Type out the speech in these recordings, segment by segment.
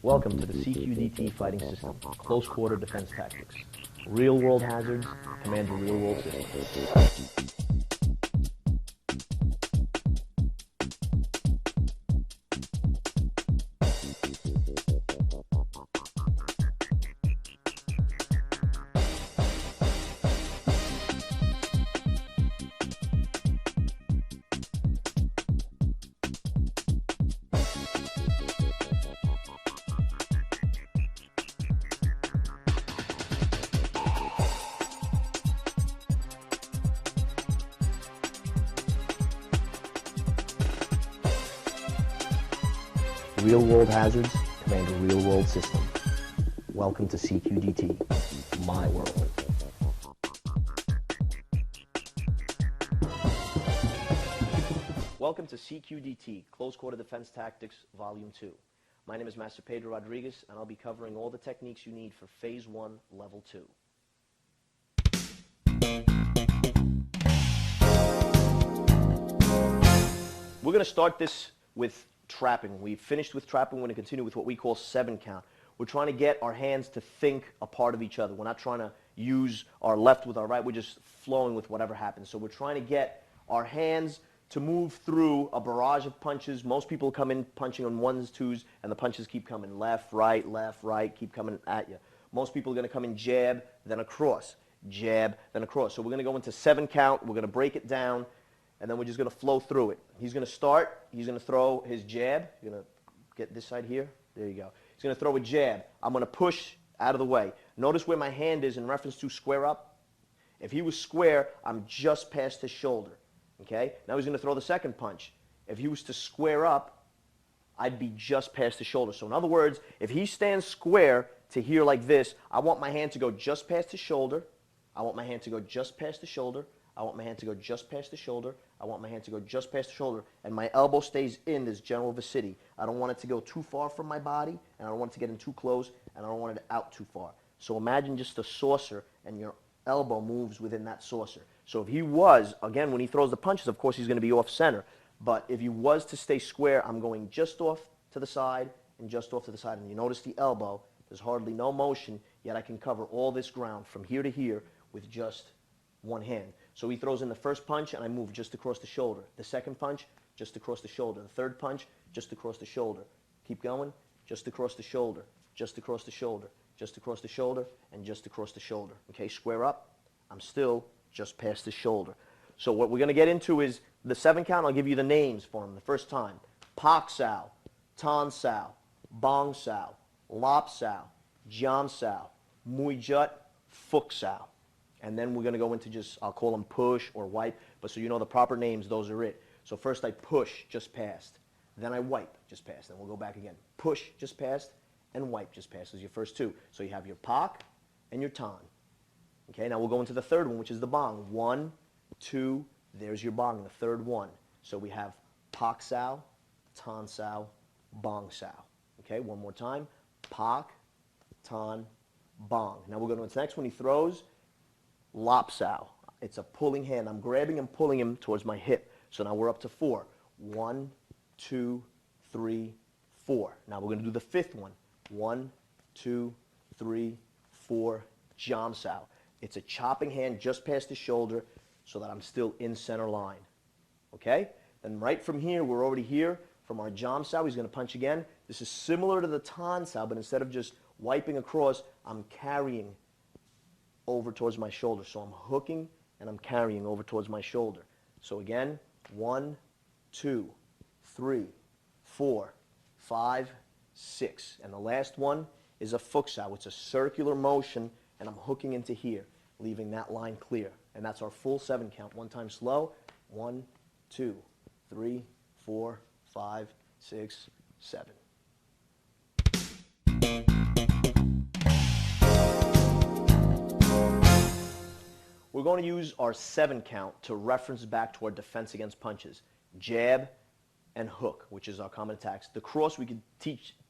Welcome to the Cqdt fighting system, close quarter defense tactics. Real world hazards command a real world system. Real world hazards command a real world system. Welcome to Cqdt, my world. Welcome to Cqdt, Close Quarter Defense Tactics, Volume 2. My name is Master Pedro Rodriguez, and I'll be covering all the techniques you need for Phase 1, Level 2. We're going to start this with trapping. We finished with trapping. We're going to continue with what we call 7 count. We're trying to get our hands to think a part of each other. We're not trying to use our left with our right. We're just flowing with whatever happens. So we're trying to get our hands to move through a barrage of punches. Most people come in punching on ones, twos, and the punches keep coming left, right, keep coming at you. Most people are going to come in jab, then across, jab, then across. So we're going to go into 7 count. We're going to break it down, and then we're just going to flow through it. He's going to start. He's going to throw his jab. You're going to get this side here. There you go. He's going to throw a jab. I'm going to push out of the way. Notice where my hand is in reference to square up. If he was square, I'm just past his shoulder. Okay? Now he's going to throw the second punch. If he was to square up, I'd be just past the shoulder. So in other words, if he stands square to here like this, I want my hand to go just past his shoulder. I want my hand to go just past the shoulder. I want my hand to go just past the shoulder. I want my hand to go just past the shoulder. And my elbow stays in this general vicinity. I don't want it to go too far from my body, and I don't want it to get in too close, and I don't want it out too far. So imagine just a saucer, and your elbow moves within that saucer. So if he was, again, when he throws the punches, of course, he's going to be off center. But if he was to stay square, I'm going just off to the side and just off to the side. And you notice the elbow, there's hardly no motion, yet I can cover all this ground from here to here with just one hand. So he throws in the first punch, and I move just across the shoulder. The second punch, just across the shoulder. The third punch, just across the shoulder. Keep going, just across the shoulder, just across the shoulder, just across the shoulder, and just across the shoulder. Okay, square up. I'm still just past the shoulder. So what we're going to get into is the 7 count. I'll give you the names for them the first time. Pak Sao, Tan Sao, Bong Sao, Lop Sao, Jam Sao, Mui Jut, Fuk Sao. And then we're going to go into just, I'll call them push or wipe, but so you know the proper names, those are it. So first I push, just past. Then I wipe, just past. Then we'll go back again. Push, just past, and wipe, just past. Those are your first 2. So you have your Pak and your Tan. Okay, now we'll go into the third one, which is the Bong. 1, 2, there's your Bong, the third one. So we have Pak Sao, Tan Sao, Bong Sao. Okay, one more time. Pak, Tan, Bong. Now we'll go to the next one. He throws Lop Sao. It's a pulling hand. I'm grabbing and pulling him towards my hip. So now we're up to 4. 1, 2, 3, 4. Now we're going to do the 5th one. 1, 2, 3, 4, Jam Sao. It's a chopping hand just past the shoulder so that I'm still in center line. Okay? Then right from here, we're already here. From our Jam Sao, he's going to punch again. This is similar to the Tan Sao, but instead of just wiping across, I'm carrying over towards my shoulder. So I'm hooking and I'm carrying over towards my shoulder. So again, 1, 2, 3, 4, 5, 6. And the last one is a Fuk Sao. It's a circular motion, and I'm hooking into here, leaving that line clear. And that's our full 7 count. One time slow. 1, 2, 3, 4, 5, 6, 7. We're going to use our 7 count to reference back to our defense against punches. Jab and hook, which is our common attacks. The cross we can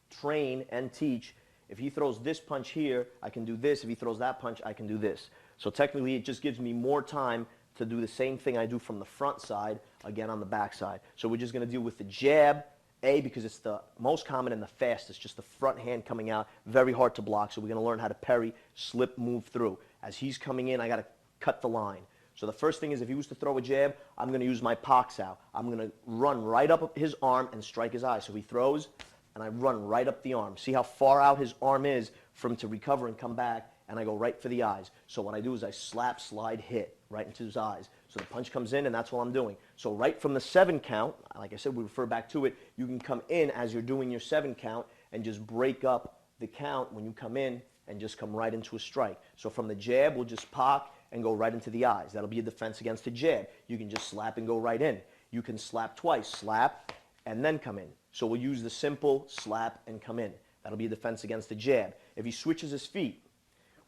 train and teach. If he throws this punch here, I can do this. If he throws that punch, I can do this. So technically, it just gives me more time to do the same thing I do from the front side, again on the back side. So we're just going to deal with the jab Because it's the most common and the fastest, just the front hand coming out, very hard to block, so we're going to learn how to parry, slip, move through. As he's coming in, I got to cut the line. So the first thing is, if he was to throw a jab, I'm going to use my pox out. I'm going to run right up his arm and strike his eye. So he throws, and I run right up the arm. See how far out his arm is for him to recover and come back, and I go right for the eyes. So what I do is I slap, slide, hit right into his eyes. So the punch comes in, and that's what I'm doing. So right from the 7 count, like I said, we refer back to it, you can come in as you're doing your 7 count and just break up the count when you come in and just come right into a strike. So from the jab, we'll just pock and go right into the eyes. That'll be a defense against the jab. You can just slap and go right in. You can slap twice, slap, and then come in. So we'll use the simple slap and come in. That'll be a defense against the jab. If he switches his feet,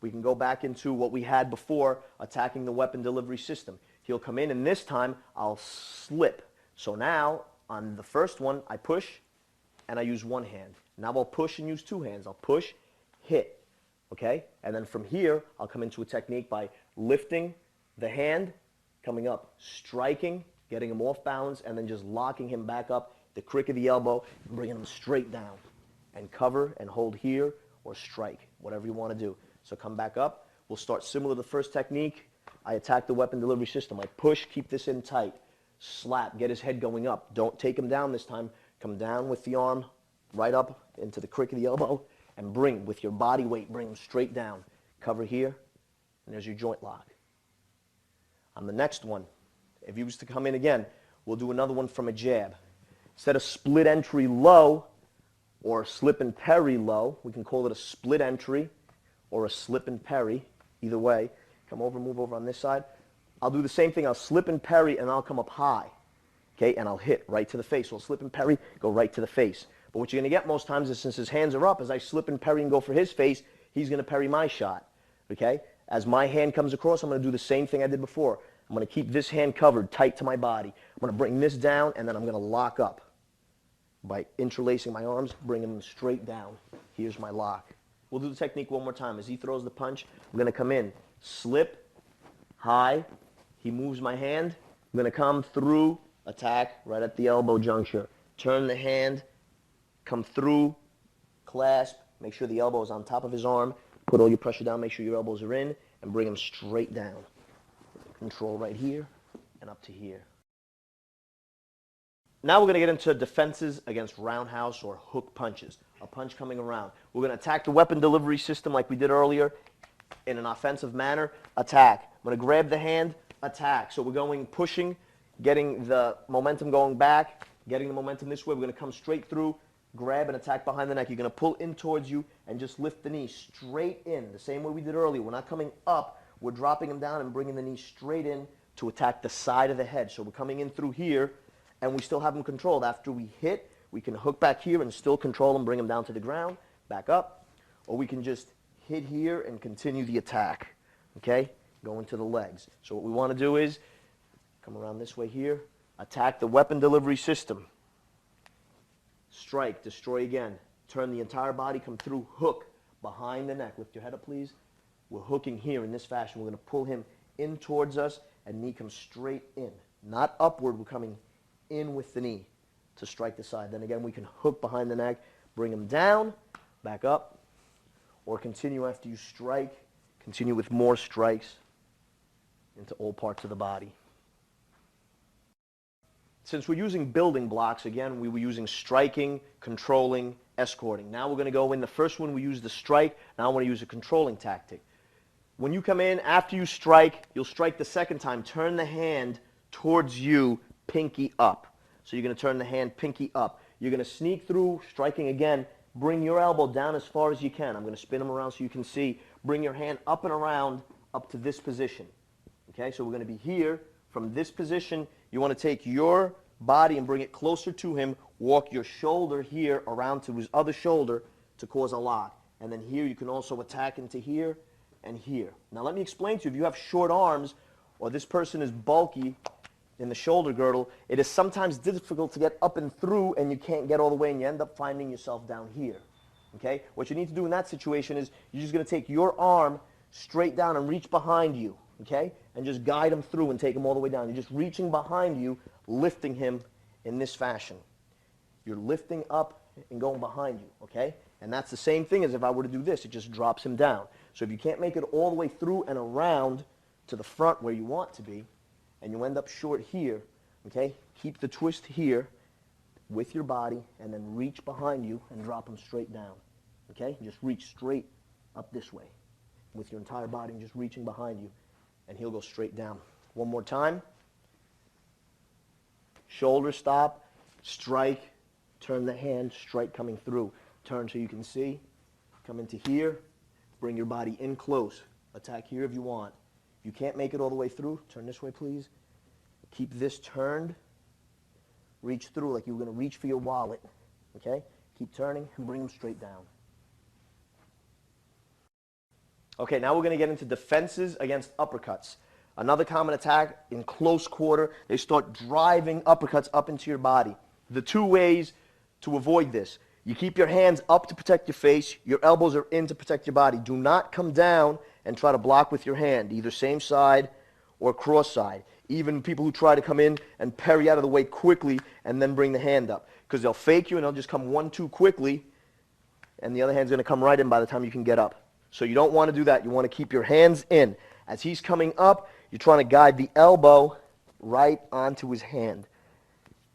we can go back into what we had before, attacking the weapon delivery system. He'll come in, and this time I'll slip. So now, on the first one, I push, and I use one hand. Now I'll push and use 2 hands. I'll push, hit, okay? And then from here, I'll come into a technique by lifting the hand, coming up, striking, getting him off balance, and then just locking him back up, the crick of the elbow, and bringing him straight down. And cover and hold here, or strike, whatever you want to do. So come back up. We'll start similar to the first technique. I attack the weapon delivery system. I push, keep this in tight. Slap, get his head going up. Don't take him down this time. Come down with the arm right up into the crick of the elbow and bring, with your body weight, bring him straight down. Cover here, and there's your joint lock. On the next one, if he was to come in again, we'll do another one from a jab. Instead of split entry low or slip and parry low, we can call it a split entry or a slip and parry, either way. Come over, move over on this side. I'll do the same thing. I'll slip and parry, and I'll come up high, okay, and I'll hit right to the face. So I'll slip and parry, go right to the face. But what you're going to get most times is, since his hands are up, as I slip and parry and go for his face, he's going to parry my shot, okay? As my hand comes across, I'm going to do the same thing I did before. I'm going to keep this hand covered tight to my body. I'm going to bring this down, and then I'm going to lock up by interlacing my arms, bringing them straight down. Here's my lock. We'll do the technique one more time. As he throws the punch, I'm going to come in, slip, high. He moves my hand. I'm going to come through, attack right at the elbow juncture. Turn the hand, come through, clasp, make sure the elbow is on top of his arm. Put all your pressure down, make sure your elbows are in, and bring him straight down. Control right here and up to here. Now we're going to get into defenses against roundhouse or hook punches. A punch coming around. We're going to attack the weapon delivery system like we did earlier in an offensive manner. Attack. I'm going to grab the hand, attack. So we're going pushing, getting the momentum going back, getting the momentum this way. We're going to come straight through, grab and attack behind the neck. You're going to pull in towards you and just lift the knee straight in, the same way we did earlier. We're not coming up. We're dropping them down and bringing the knee straight in to attack the side of the head. So we're coming in through here, and we still have them controlled. After we hit, we can hook back here and still control them, bring them down to the ground, back up, or we can just hit here and continue the attack, okay? Go into the legs. So what we want to do is come around this way here, attack the weapon delivery system, strike, destroy again, turn the entire body, come through, hook behind the neck. Lift your head up, please. We're hooking here in this fashion. We're going to pull him in towards us, and knee comes straight in. Not upward, we're coming in with the knee to strike the side. Then again, we can hook behind the neck, bring him down, back up, or continue after you strike, continue with more strikes into all parts of the body. Since we're using building blocks, again, we were using striking, controlling, escorting. Now we're going to go in. The first one we used the strike. Now I want to use a controlling tactic. When you come in, after you strike, you'll strike the second time. Turn the hand towards you, pinky up. So you're going to turn the hand pinky up. You're going to sneak through, striking again. Bring your elbow down as far as you can. I'm going to spin them around so you can see. Bring your hand up and around up to this position. Okay, so we're going to be here. From this position, you want to take your body and bring it closer to him. Walk your shoulder here around to his other shoulder to cause a lock. And then here you can also attack into here and here. Now let me explain to you, if you have short arms or this person is bulky in the shoulder girdle, it is sometimes difficult to get up and through, and you can't get all the way, and you end up finding yourself down here. Okay? What you need to do in that situation is you're just going to take your arm straight down and reach behind you, okay? And just guide him through and take him all the way down. You're just reaching behind you, lifting him in this fashion. You're lifting up and going behind you, okay? And that's the same thing as if I were to do this. It just drops him down. So if you can't make it all the way through and around to the front where you want to be, and you end up short here, okay, keep the twist here with your body, and then reach behind you and drop him straight down, okay? Just reach straight up this way with your entire body and just reaching behind you, and he'll go straight down. One more time. Shoulder stop, strike, turn the hand, strike coming through. Turn so you can see, come into here, bring your body in close. Attack here if you want. If you can't make it all the way through, turn this way please. Keep this turned. Reach through like you were going to reach for your wallet, okay? Keep turning and bring them straight down. Okay, now we're going to get into defenses against uppercuts. Another common attack in close quarter, they start driving uppercuts up into your body. The two ways to avoid this: you keep your hands up to protect your face, your elbows are in to protect your body. Do not come down and try to block with your hand, either same side or cross side. Even people who try to come in and parry out of the way quickly and then bring the hand up, because they'll fake you and they'll just come 1-2 quickly, and the other hand's going to come right in by the time you can get up. So you don't want to do that. You want to keep your hands in. As he's coming up, you're trying to guide the elbow right onto his hand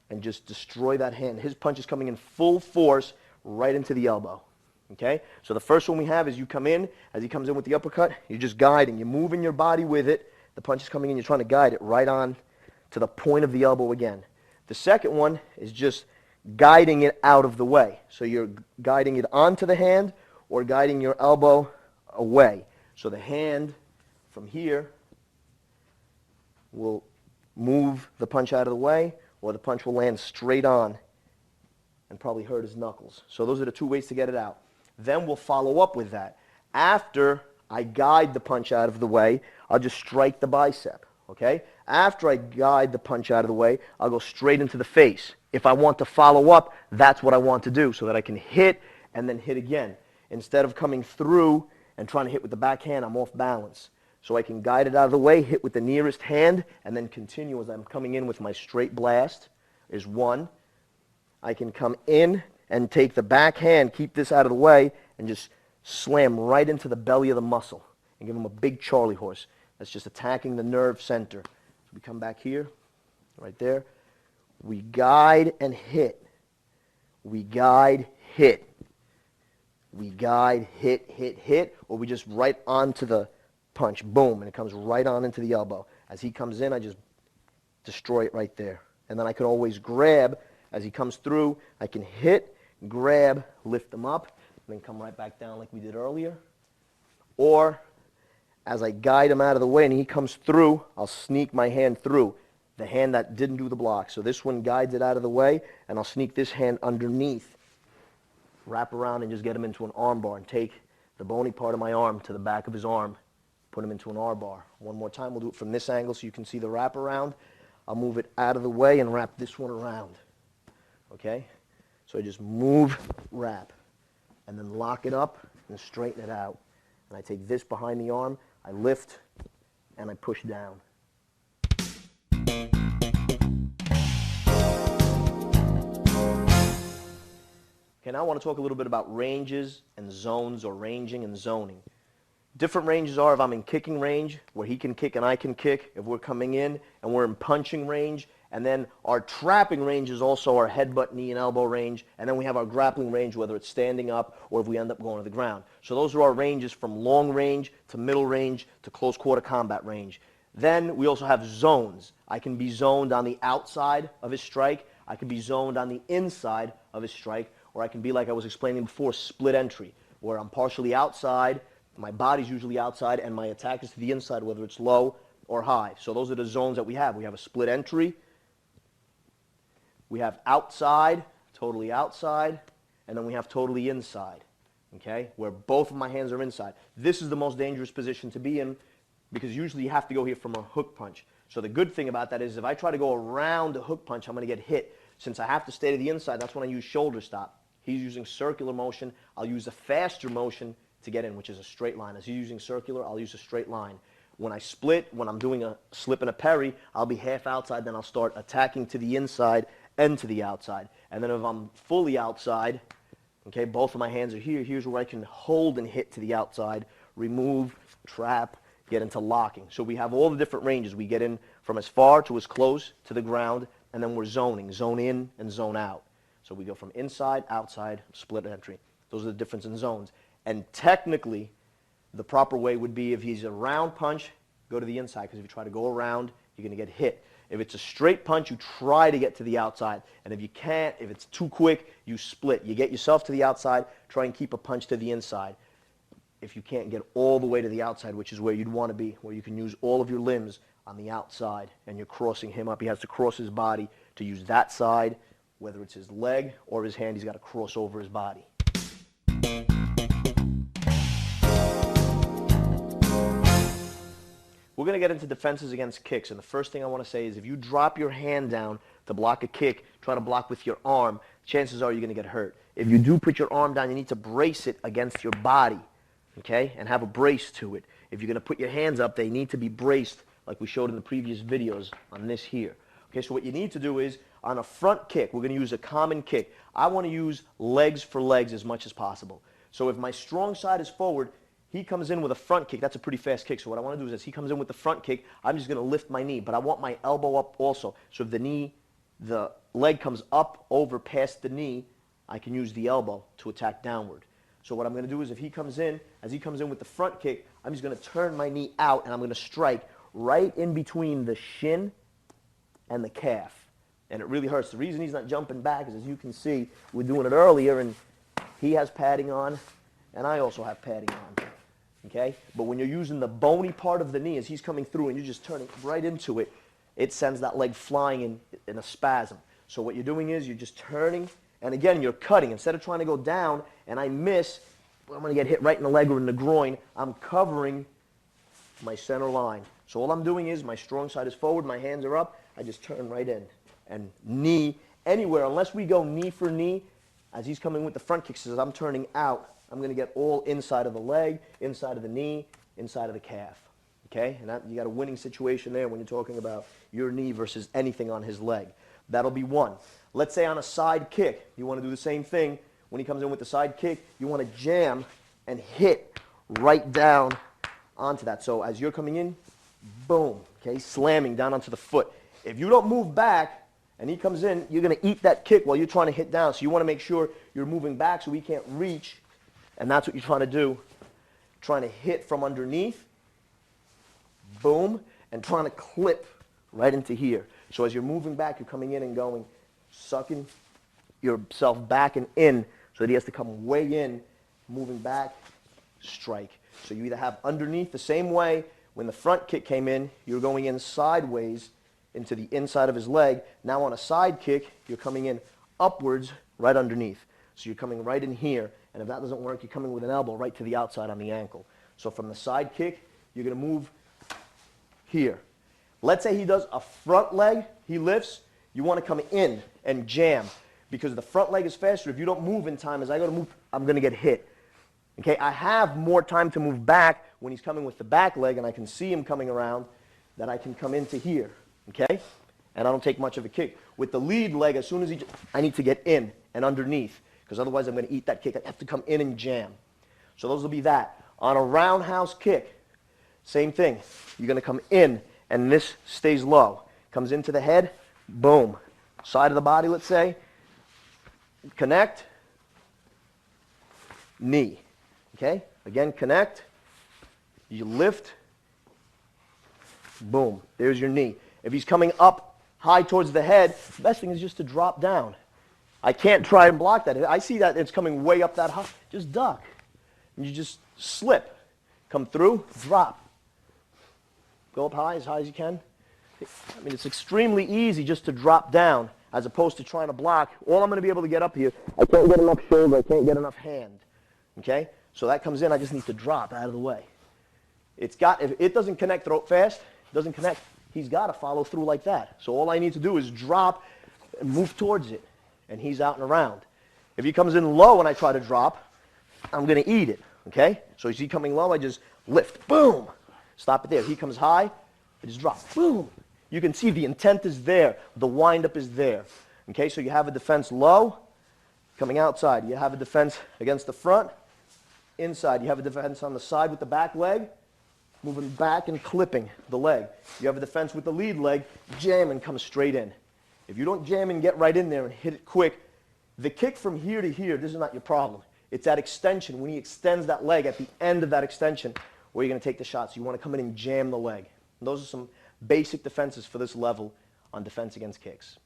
and just destroy that hand. His punch is coming in full force right into the elbow. Okay? So the first one we have is you come in. As he comes in with the uppercut, you're just guiding. You're moving your body with it. The punch is coming in. You're trying to guide it right on to the point of the elbow again. The second one is just guiding it out of the way. So you're guiding it onto the hand or guiding your elbow away. So the hand from here will move the punch out of the way, or the punch will land straight on and probably hurt his knuckles. So those are the two ways to get it out. Then we'll follow up with that. After I guide the punch out of the way, I'll just strike the bicep, okay? After I guide the punch out of the way, I'll go straight into the face. If I want to follow up, that's what I want to do, so that I can hit and then hit again. Instead of coming through and trying to hit with the backhand, I'm off balance. So I can guide it out of the way, hit with the nearest hand, and then continue as I'm coming in with my straight blast is one. I can come in and take the backhand, keep this out of the way, and just slam right into the belly of the muscle and give him a big Charlie horse. That's just attacking the nerve center. So we come back here, right there. We guide and hit. We guide, hit. We guide, hit, hit, hit, or we just right onto the punch, boom, and it comes right on into the elbow. As he comes in, I just destroy it right there. And then I can always grab, as he comes through, I can hit, grab, lift him up, and then come right back down like we did earlier. Or, as I guide him out of the way and he comes through, I'll sneak my hand through, the hand that didn't do the block. So this one guides it out of the way, and I'll sneak this hand underneath, wrap around and just get him into an arm bar and take the bony part of my arm to the back of his arm, put him into an arm bar. One more time, we'll do it from this angle so you can see the wrap around. I'll move it out of the way and wrap this one around. Okay? So I just move, wrap, and then lock it up and straighten it out. And I take this behind the arm, I lift, and I push down. Okay, now I want to talk a little bit about ranges and zones, or ranging and zoning. Different ranges are if I'm in kicking range, where he can kick and I can kick, if we're coming in, and we're in punching range, and then our trapping range is also our headbutt, knee, and elbow range, and then we have our grappling range, whether it's standing up or if we end up going to the ground. So those are our ranges from long range to middle range to close quarter combat range. Then we also have zones. I can be zoned on the outside of his strike, I can be zoned on the inside of his strike, or I can be, like I was explaining before, split entry, where I'm partially outside, my body's usually outside, and my attack is to the inside, whether it's low or high. So those are the zones that we have. We have a split entry, we have outside, totally outside, and then we have totally inside, okay, where both of my hands are inside. This is the most dangerous position to be in, because usually you have to go here from a hook punch. So the good thing about that is if I try to go around a hook punch, I'm going to get hit. Since I have to stay to the inside, that's when I use shoulder stop. He's using circular motion. I'll use a faster motion to get in, which is a straight line. As he's using circular, I'll use a straight line. When I split, when I'm doing a slip and a parry, I'll be half outside, then I'll start attacking to the inside and to the outside. And then if I'm fully outside, okay, both of my hands are here. Here's where I can hold and hit to the outside, remove, trap, get into locking. So we have all the different ranges. We get in from as far to as close to the ground, and then we're zoning, zone in and zone out. So we go from inside, outside, split entry. Those are the difference in zones. And technically, the proper way would be if he's a round punch, go to the inside, because if you try to go around, you're going to get hit. If it's a straight punch, you try to get to the outside. And if you can't, if it's too quick, you split. You get yourself to the outside, try and keep a punch to the inside. If you can't get all the way to the outside, which is where you'd want to be, where you can use all of your limbs on the outside, and you're crossing him up. He has to cross his body to use that side, whether it's his leg or his hand, he's got to cross over his body. We're going to get into defenses against kicks, and the first thing I want to say is if you drop your hand down to block a kick, try to block with your arm, chances are you're going to get hurt. If you do put your arm down, you need to brace it against your body, okay, and have a brace to it. If you're going to put your hands up, they need to be braced like we showed in the previous videos on this here. Okay, so what you need to do is on a front kick, we're going to use a common kick. I want to use legs for legs as much as possible. So if my strong side is forward, he comes in with a front kick. That's a pretty fast kick. So what I want to do is as he comes in with the front kick, I'm just going to lift my knee. But I want my elbow up also. So if the leg comes up over past the knee, I can use the elbow to attack downward. So what I'm going to do is if he comes in, as he comes in with the front kick, I'm just going to turn my knee out and I'm going to strike right in between the shin and the calf. And it really hurts. The reason he's not jumping back is, as you can see, we're doing it earlier, and he has padding on, and I also have padding on. Okay? But when you're using the bony part of the knee, as he's coming through and you're just turning right into it, it sends that leg flying in a spasm. So what you're doing is you're just turning, and again, you're cutting. Instead of trying to go down, and I miss, I'm going to get hit right in the leg or in the groin, I'm covering my center line. So all I'm doing is my strong side is forward, my hands are up, I just turn right in. And knee anywhere, unless we go knee for knee, as he's coming with the front kicks, as I'm turning out, I'm going to get all inside of the leg, inside of the knee, inside of the calf. Okay? And that, you got a winning situation there when you're talking about your knee versus anything on his leg. That'll be one. Let's say on a side kick, you want to do the same thing. When he comes in with the side kick, you want to jam and hit right down onto that. So as you're coming in, boom, okay, slamming down onto the foot. If you don't move back and he comes in, you're going to eat that kick while you're trying to hit down. So you want to make sure you're moving back so he can't reach, and that's what you're trying to do. Trying to hit from underneath, boom, and trying to clip right into here. So as you're moving back, you're coming in and going, sucking yourself back and in so that he has to come way in, moving back, strike. So you either have underneath the same way. When the front kick came in, you're going in sideways into the inside of his leg. Now on a side kick, you're coming in upwards right underneath. So you're coming right in here, and if that doesn't work, you're coming with an elbow right to the outside on the ankle. So from the side kick, you're going to move here. Let's say he does a front leg, he lifts, you want to come in and jam, because the front leg is faster. If you don't move in time, as I go to move, I'm going to get hit. Okay, I have more time to move back when he's coming with the back leg, and I can see him coming around, that I can come into here. Okay? And I don't take much of a kick. With the lead leg, as soon as I need to get in and underneath, because otherwise I'm going to eat that kick. I have to come in and jam. So those will be that. On a roundhouse kick, same thing. You're going to come in, and this stays low. Comes into the head, boom. Side of the body, let's say. Connect, knee. Okay? Again, connect. You lift, boom. There's your knee. If he's coming up high towards the head, the best thing is just to drop down. I can't try and block that. If I see that it's coming way up that high, just duck. And you just slip. Come through, drop. Go up high as you can. I mean, it's extremely easy just to drop down as opposed to trying to block. All I'm going to be able to get up here, I can't get enough shoulder, I can't get enough hand. Okay? So that comes in, I just need to drop out of the way. If it doesn't connect throat fast, doesn't connect, he's got to follow through like that. So all I need to do is drop and move towards it, and he's out and around. If he comes in low and I try to drop, I'm going to eat it, okay? So is he coming low, I just lift, boom, stop it there. If he comes high, I just drop, boom. You can see the intent is there, the wind-up is there. Okay, so you have a defense low, coming outside. You have a defense against the front, inside. You have a defense on the side with the back leg, moving back and clipping the leg. You have a defense with the lead leg, jam and come straight in. If you don't jam and get right in there and hit it quick, the kick from here to here, this is not your problem. It's that extension. When he extends that leg at the end of that extension, where you're going to take the shot. So you want to come in and jam the leg. And those are some basic defenses for this level on defense against kicks.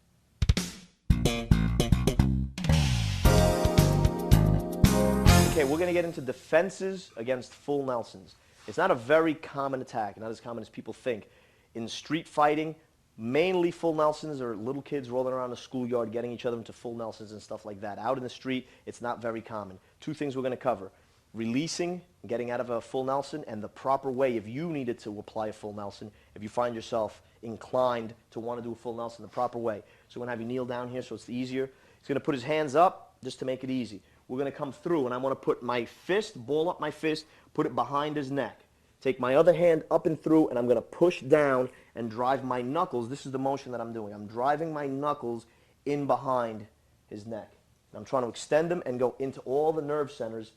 Okay, we're going to get into defenses against full Nelsons. It's not a very common attack, not as common as people think. In street fighting, mainly full Nelsons are little kids rolling around the schoolyard getting each other into full Nelsons and stuff like that. Out in the street, it's not very common. Two things we're going to cover: releasing, getting out of a full Nelson, and the proper way if you needed to apply a full Nelson, if you find yourself inclined to want to do a full Nelson, the proper way. So we're going to have you kneel down here so it's easier. He's going to put his hands up just to make it easy. We're going to come through, and I want to put my fist, ball up my fist, put it behind his neck. Take my other hand up and through, and I'm going to push down and drive my knuckles. This is the motion that I'm doing. I'm driving my knuckles in behind his neck. And I'm trying to extend them and go into all the nerve centers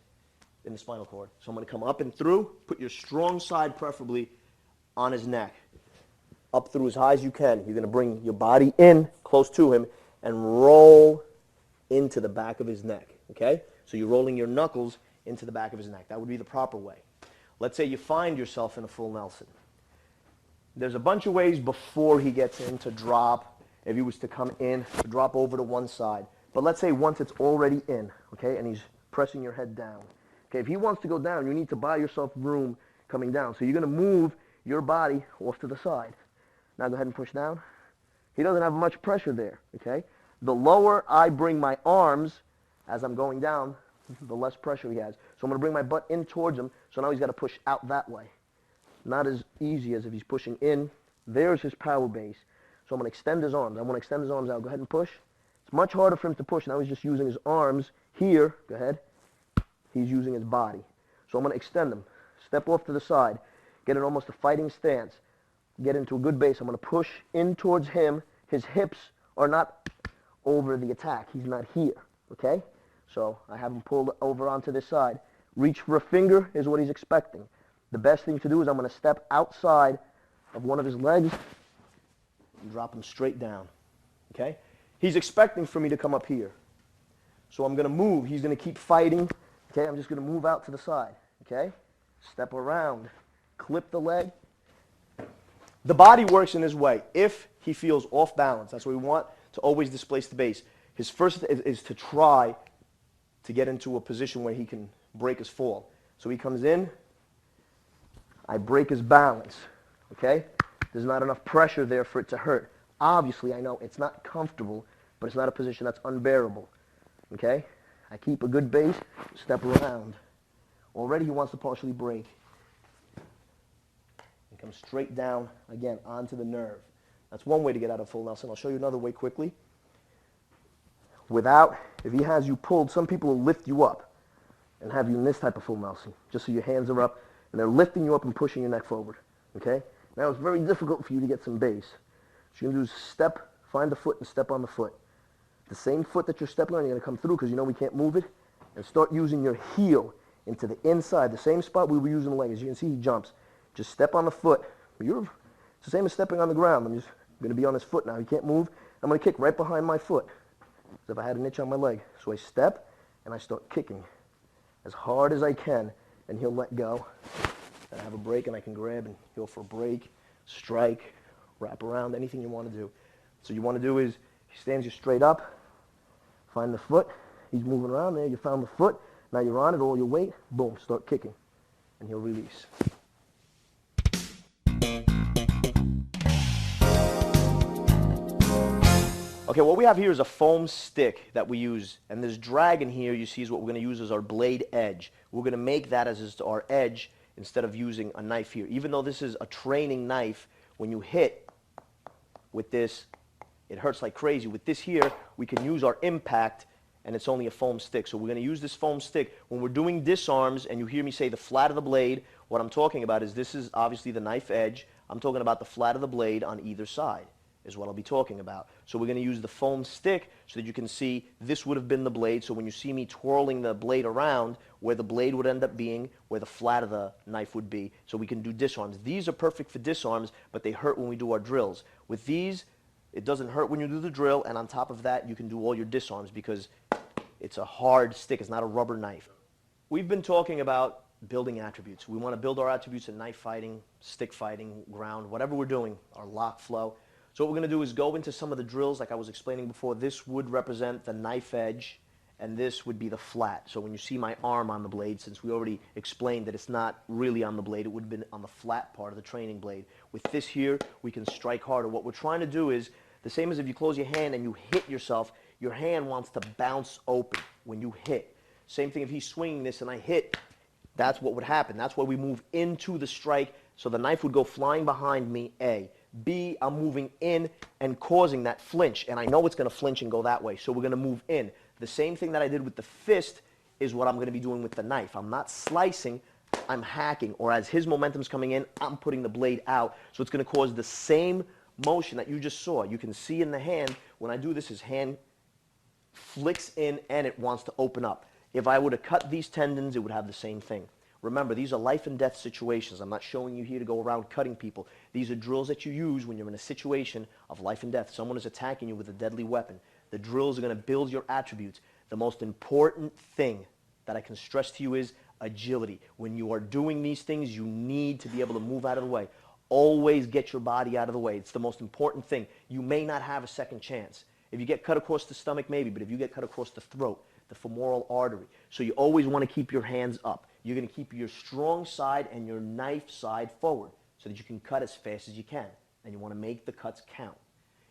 in the spinal cord. So I'm going to come up and through, put your strong side preferably on his neck. Up through as high as you can. You're going to bring your body in close to him and roll into the back of his neck. Okay? So you're rolling your knuckles into the back of his neck. That would be the proper way. Let's say you find yourself in a full Nelson. There's a bunch of ways before he gets in to drop, if he was to come in, to drop over to one side. But let's say once it's already in, okay, and he's pressing your head down. Okay, if he wants to go down, you need to buy yourself room coming down. So you're going to move your body off to the side. Now go ahead and push down. He doesn't have much pressure there, okay? The lower I bring my arms as I'm going down, the less pressure he has. So I'm going to bring my butt in towards him, so now he's got to push out that way. Not as easy as if he's pushing in. There's his power base. So I'm going to extend his arms. I want to extend his arms out. Go ahead and push. It's much harder for him to push. Now he's just using his arms here. Go ahead. He's using his body. So I'm going to extend him. Step off to the side. Get in almost a fighting stance. Get into a good base. I'm going to push in towards him. His hips are not over the attack. He's not here. Okay? So I have him pulled over onto this side. Reach for a finger is what he's expecting. The best thing to do is I'm going to step outside of one of his legs and drop him straight down. Okay? He's expecting for me to come up here. So I'm going to move. He's going to keep fighting. Okay? I'm just going to move out to the side. Okay? Step around. Clip the leg. The body works in this way. If he feels off balance, that's what we want, to always displace the base. His first is to try to get into a position where he can break his fall. So he comes in, I break his balance, okay? There's not enough pressure there for it to hurt. Obviously, I know it's not comfortable, but it's not a position that's unbearable, okay? I keep a good base, step around. Already he wants to partially break. And come straight down, again, onto the nerve. That's one way to get out of full Nelson. I'll show you another way quickly. Without, if he has you pulled, some people will lift you up and have you in this type of full Nelson, just so your hands are up, and they're lifting you up and pushing your neck forward, okay? Now it's very difficult for you to get some base. So you're going to do is step, find the foot, and step on the foot. The same foot that you're stepping on, you're going to come through because you know we can't move it, and start using your heel into the inside, the same spot we were using the leg. As you can see, he jumps. Just step on the foot. It's the same as stepping on the ground. I'm just going to be on his foot now. He can't move. I'm going to kick right behind my foot, as if I had an itch on my leg. So I step, and I start kicking as hard as I can, and he'll let go. And I have a break, and I can grab and go for a break, strike, wrap around, anything you want to do. So you want to do is, he stands you straight up, find the foot, he's moving around there, you found the foot, now you're on it, all your weight, boom, start kicking, and he'll release. Okay, what we have here is a foam stick that we use, and this drag in here you see is what we're going to use as our blade edge. We're going to make that as our edge instead of using a knife here. Even though this is a training knife, when you hit with this, it hurts like crazy. With this here, we can use our impact, and it's only a foam stick. So we're going to use this foam stick. When we're doing disarms, and you hear me say the flat of the blade, what I'm talking about is this is obviously the knife edge. I'm talking about the flat of the blade on either side. is what I'll be talking about. So we're going to use the foam stick so that you can see this would have been the blade. So when you see me twirling the blade around, where the blade would end up being, where the flat of the knife would be, so we can do disarms. These are perfect for disarms, but they hurt when we do our drills. With these, it doesn't hurt when you do the drill, and on top of that, you can do all your disarms because it's a hard stick. It's not a rubber knife. We've been talking about building attributes. We want to build our attributes in knife fighting, stick fighting, ground, whatever we're doing, our lock flow. So what we're going to do is go into some of the drills like I was explaining before. This would represent the knife edge, and this would be the flat. So when you see my arm on the blade, since we already explained that it's not really on the blade, it would have been on the flat part of the training blade. With this here, we can strike harder. What we're trying to do is, the same as if you close your hand and you hit yourself, your hand wants to bounce open when you hit. Same thing if he's swinging this and I hit, that's what would happen. That's why we move into the strike, so the knife would go flying behind me, A. B, I'm moving in and causing that flinch, and I know it's going to flinch and go that way, so we're going to move in. The same thing that I did with the fist is what I'm going to be doing with the knife. I'm not slicing, I'm hacking, or as his momentum's coming in, I'm putting the blade out, so it's going to cause the same motion that you just saw. You can see in the hand, when I do this, his hand flicks in and it wants to open up. If I were to cut these tendons, it would have the same thing. Remember, these are life and death situations. I'm not showing you here to go around cutting people. These are drills that you use when you're in a situation of life and death. Someone is attacking you with a deadly weapon. The drills are going to build your attributes. The most important thing that I can stress to you is agility. When you are doing these things, you need to be able to move out of the way. Always get your body out of the way. It's the most important thing. You may not have a second chance. If you get cut across the stomach, maybe, but if you get cut across the throat, the femoral artery. So you always want to keep your hands up. You're going to keep your strong side and your knife side forward so that you can cut as fast as you can. And you want to make the cuts count.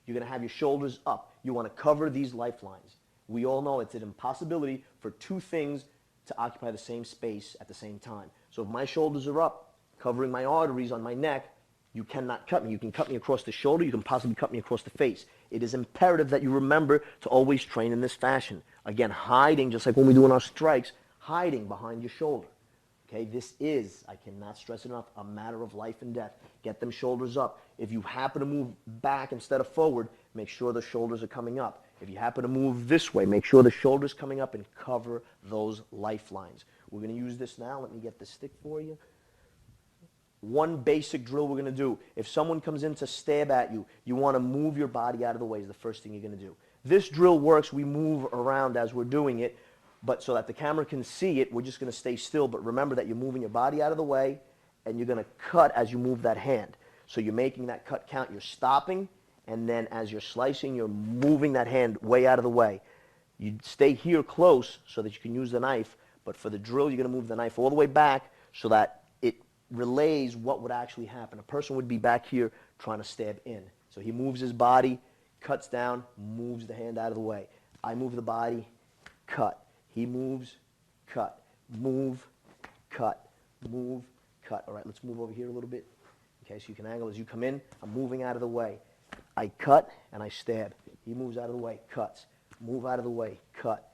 You're going to have your shoulders up. You want to cover these lifelines. We all know it's an impossibility for two things to occupy the same space at the same time. So if my shoulders are up, covering my arteries on my neck, you cannot cut me. You can cut me across the shoulder. You can possibly cut me across the face. It is imperative that you remember to always train in this fashion. Again, hiding, just like when we do in our strikes, hiding behind your shoulder. Okay, this is, I cannot stress it enough, a matter of life and death. Get them shoulders up. If you happen to move back instead of forward, make sure the shoulders are coming up. If you happen to move this way, make sure the shoulders coming up and cover those lifelines. We're going to use this now. Let me get the stick for you. One basic drill we're going to do. If someone comes in to stab at you, you want to move your body out of the way is the first thing you're going to do. This drill works. We move around as we're doing it, but so that the camera can see it, we're just going to stay still. But remember that you're moving your body out of the way, and you're going to cut as you move that hand. So you're making that cut count. You're stopping, and then as you're slicing, you're moving that hand way out of the way. You stay here close so that you can use the knife, but for the drill, you're going to move the knife all the way back so that it relays what would actually happen. A person would be back here trying to stab in. So he moves his body, cuts down, moves the hand out of the way. I move the body, cut. He moves, cut. Move, cut. Move, cut. All right, let's move over here a little bit. Okay, so you can angle as you come in. I'm moving out of the way. I cut and I stab. He moves out of the way, cuts. Move out of the way, cut.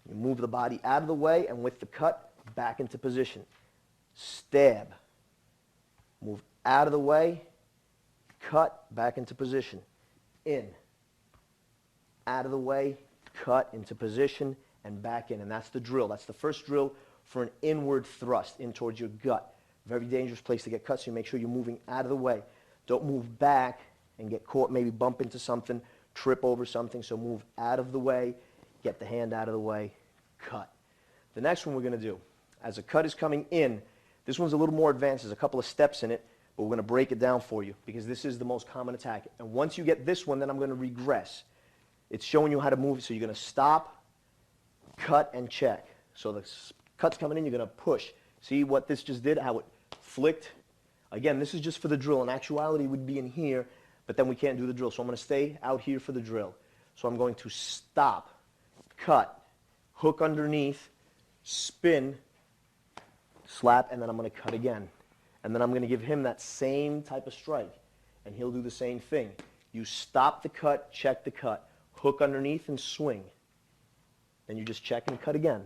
You move the body out of the way, and with the cut, back into position. Stab. Move out of the way, cut, back into position. In. Out of the way, cut, into position, and back in. And that's the drill. That's the first drill for an inward thrust in towards your gut. Very dangerous place to get cut, so you make sure you're moving out of the way. Don't move back and get caught, maybe bump into something, trip over something. So move out of the way, get the hand out of the way, cut. The next one we're going to do, as a cut is coming in, this one's a little more advanced. There's a couple of steps in it, but we're going to break it down for you because this is the most common attack. And once you get this one, then I'm going to regress. It's showing you how to move. So you're going to stop, cut, and check. So the cut's coming in, you're going to push. See what this just did, how it flicked? Again, this is just for the drill. In actuality, it would be in here, but then we can't do the drill. So I'm going to stay out here for the drill. So I'm going to stop, cut, hook underneath, spin, slap, and then I'm going to cut again. And then I'm going to give him that same type of strike, and he'll do the same thing. You stop the cut, check the cut, hook underneath and swing. Then you just check and cut again.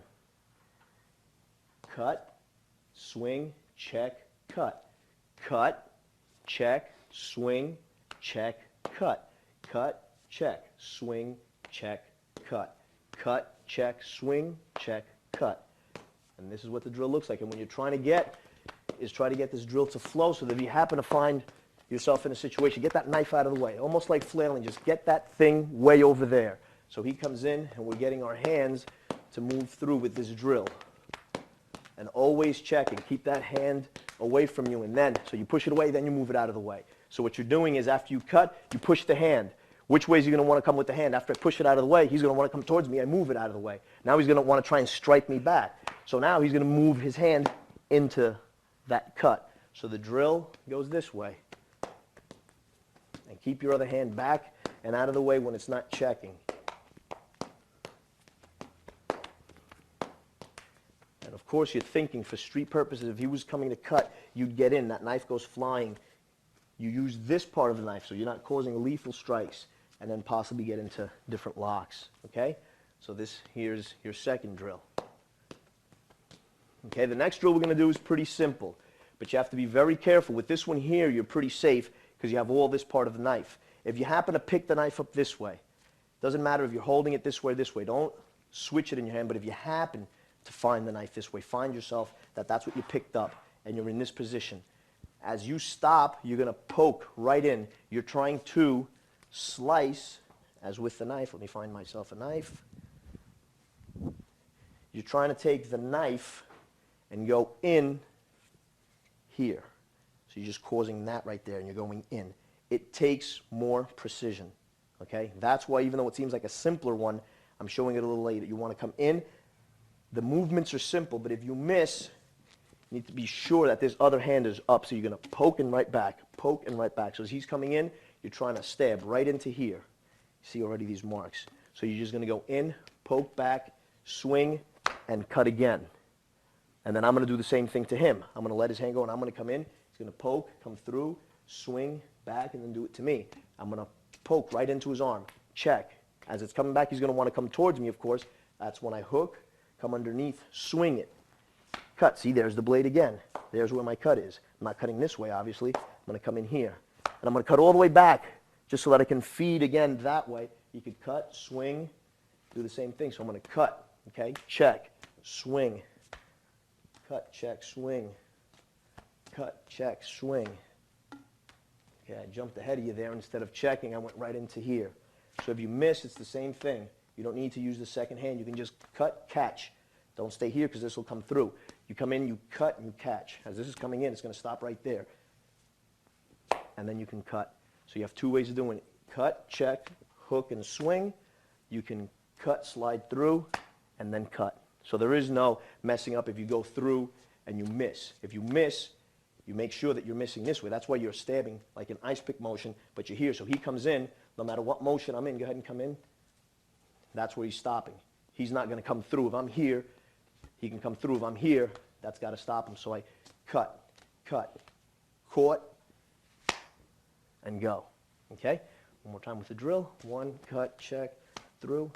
cut, swing, check, cut. Cut, check, swing, check, cut. Cut, check, swing, check, cut. Cut, check, swing, check, cut. And this is what the drill looks like. And when you're trying to get this drill to flow, so that if you happen to find yourself in a situation, get that knife out of the way, almost like flailing, just get that thing way over there. So he comes in and we're getting our hands to move through with this drill. And always checking, keep that hand away from you, and then, so you push it away, then you move it out of the way. So what you're doing is after you cut, you push the hand. Which way is he going to want to come with the hand? After I push it out of the way, he's going to want to come towards me, I move it out of the way. Now he's going to want to try and strike me back. So now he's going to move his hand into that cut. So the drill goes this way. And keep your other hand back and out of the way when it's not checking. And of course you're thinking for street purposes, if he was coming to cut, you'd get in, that knife goes flying. You use this part of the knife so you're not causing lethal strikes and then possibly get into different locks, okay? So here's your second drill. Okay, the next drill we're going to do is pretty simple, but you have to be very careful. With this one here, you're pretty safe because you have all this part of the knife. If you happen to pick the knife up this way, doesn't matter if you're holding it this way or this way, don't switch it in your hand, but if you happen to find the knife this way, find yourself that that's what you picked up and you're in this position. As you stop, you're going to poke right in. You're trying to slice, as with the knife. Let me find myself a knife. You're trying to take the knife and go in here. So you're just causing that right there, and you're going in. It takes more precision, okay? That's why even though it seems like a simpler one, I'm showing it a little later. You want to come in. The movements are simple, but if you miss, you need to be sure that this other hand is up. So you're going to poke and right back, poke and right back. So as he's coming in, you're trying to stab right into here. You see already these marks. So you're just going to go in, poke back, swing, and cut again. And then I'm going to do the same thing to him. I'm going to let his hand go, and I'm going to come in. He's going to poke, come through, swing, back, and then do it to me. I'm going to poke right into his arm. Check. As it's coming back, he's going to want to come towards me, of course. That's when I hook, come underneath, swing it. Cut. See, there's the blade again. There's where my cut is. I'm not cutting this way, obviously. I'm going to come in here. And I'm going to cut all the way back just so that I can feed again that way. You could cut, swing, do the same thing. So I'm going to cut, okay? Check, swing. Cut, check, swing. Cut, check, swing. Okay, I jumped ahead of you there. Instead of checking, I went right into here. So if you miss, it's the same thing. You don't need to use the second hand. You can just cut, catch. Don't stay here because this will come through. You come in, you cut, and you catch. As this is coming in, it's going to stop right there. And then you can cut. So you have two ways of doing it. Cut, check, hook, and swing. You can cut, slide through, and then cut. So there is no messing up if you go through and you miss. If you miss, you make sure that you're missing this way. That's why you're stabbing like an ice pick motion, but you're here. So he comes in, no matter what motion I'm in, go ahead and come in. That's where he's stopping. He's not going to come through. If I'm here, he can come through. If I'm here, that's got to stop him. So I cut, caught, and go. Okay? One more time with the drill. One, cut, check, through.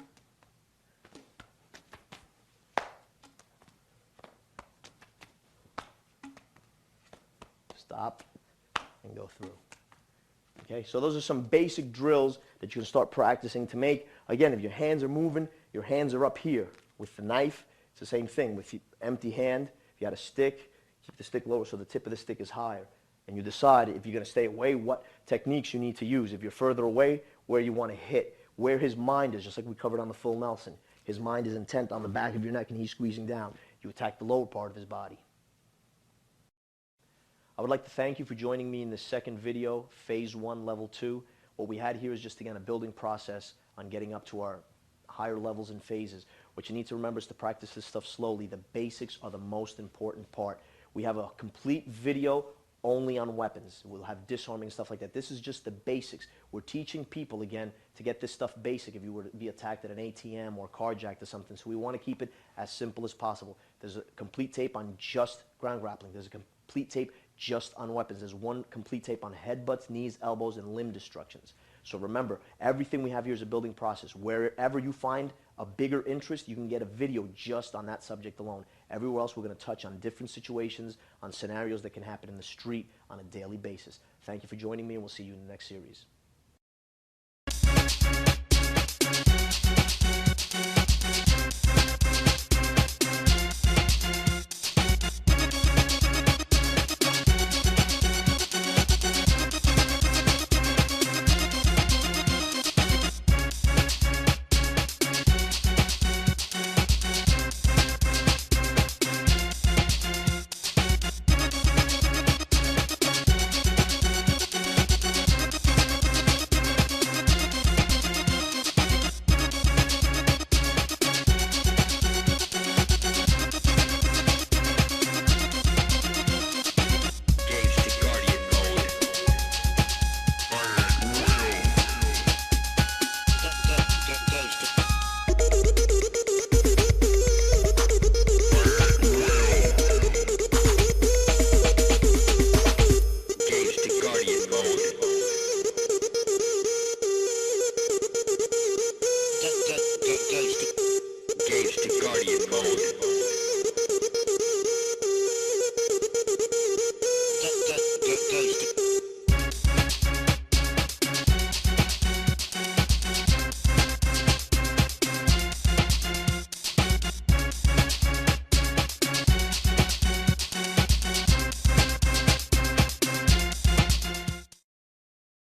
Stop, and go through. Okay? So those are some basic drills that you can start practicing to make. Again, if your hands are moving, your hands are up here. With the knife, it's the same thing. With the empty hand, if you had a stick, keep the stick lower so the tip of the stick is higher. And you decide if you're going to stay away, what techniques you need to use. If you're further away, where you want to hit. Where his mind is, just like we covered on the full Nelson. His mind is intent on the back of your neck and he's squeezing down. You attack the lower part of his body. I would like to thank you for joining me in this second video, Phase 1, Level 2. What we had here is just, again, a building process on getting up to our higher levels and phases. What you need to remember is to practice this stuff slowly. The basics are the most important part. We have a complete video only on weapons. We'll have disarming, stuff like that. This is just the basics. We're teaching people, again, to get this stuff basic if you were to be attacked at an ATM or carjacked or something. So we want to keep it as simple as possible. There's a complete tape on just ground grappling. There's a complete tape just on weapons. There's one complete tape on headbutts, knees, elbows, and limb destructions. So remember, everything we have here is a building process. Wherever you find a bigger interest, you can get a video just on that subject alone. Everywhere else, we're going to touch on different situations, on scenarios that can happen in the street on a daily basis. Thank you for joining me, and we'll see you in the next series.